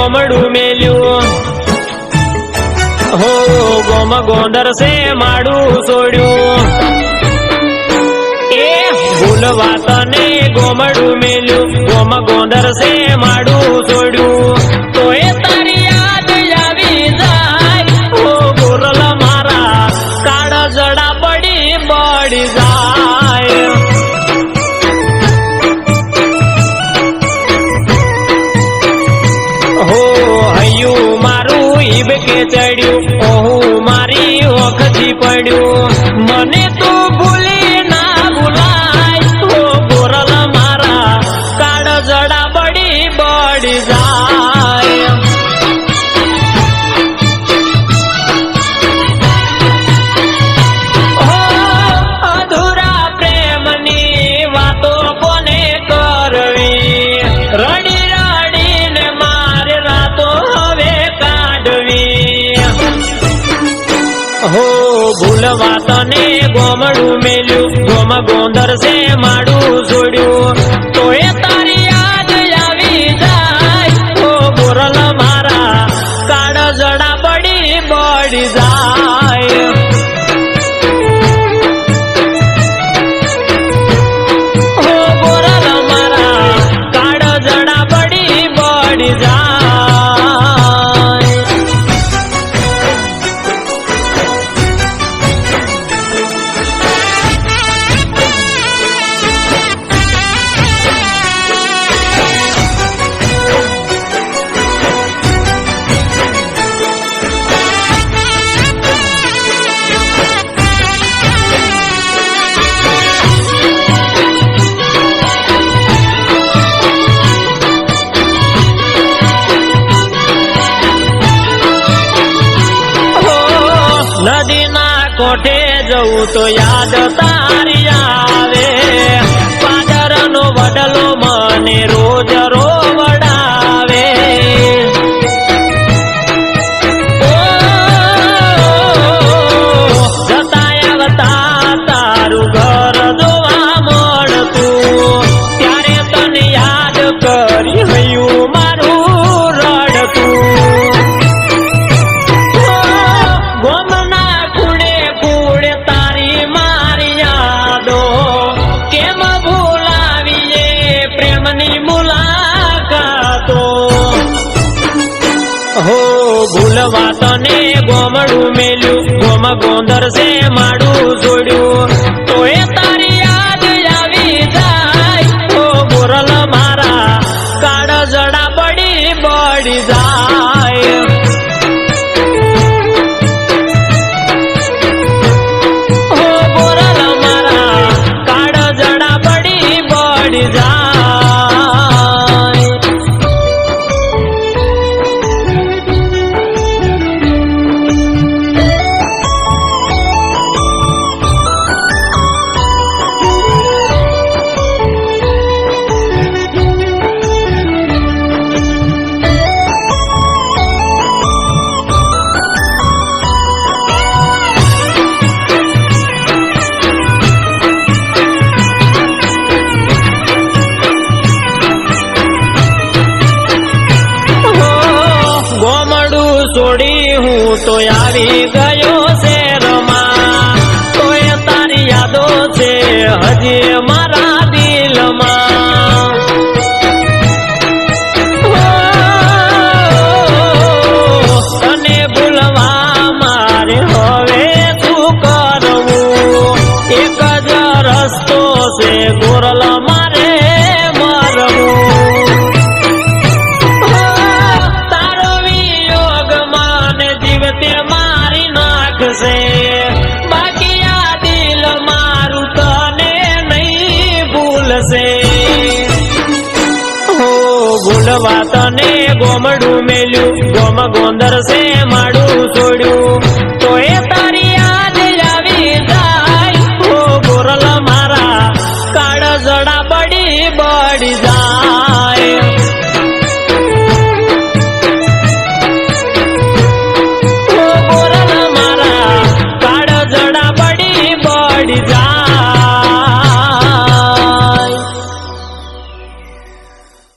गोमड़ू मेल्यू हो गोम गोंदर से माड़ू सोड्यू ए भूलवा तने गोमड़ू मेल्यू गोम गोंदर से माड़ू सोड्यू तो ए तारी याद आवी जाय हो गोरल मारा काड़ा जड़ा बड़ी जाय हो हयू मारू ईब के चढ़्यू ओहू मारी ओखती पड्यू मने तो भूली ना भूलाय हो गोरल मारा काड़ जड़ा बड़ी जाय हो अधूरा प्रेमनी वातो कोने करवी रड़ी हो भूलवा तने गोमड़ू मेल्यू गोम गोंदर से माड़ू सोड्यू तो ए तारी याद आवी जाय हो गोरल मारा काड़ जड़ा बड़ी जाय हो गोरल मारा काड़ जड़ा बड़ी जाय नदी ना कोठे जऊ तो याद तारी आवे पादर नो वडलो मने रोज रोवडावे जतायावता तारू घर जोवा मळतू त्यारे तने याद करी हयू मारू रडतू हो भूलवा तने गोमड़ू मेल्यू गोम गोंदर से माड़ू सोड्यू तो ए तारी याद आवी जाय हो गोरल मारा काड़ जड़ा बड़ी जाय हो गोरल मारा काड़ जड़ा बड़ी जाय छोड़ी हूँ तो यारी गयो शहरमा तो ये तारी यादों से हजी मारा दिल तने भूलवा मारे हवे तू करवू एक ज रस्तो से गोरल मारे मरवू से बाकी आ दिल मारू तने नहीं भूल से हो भूलवा तने गोमड़ू मेल्यू गोम गोंदर से माड़ू सोड्यू तो ए तारी याद आवी जाय हो गोरल मारा काड़ जड़ा बड़ी जाय जा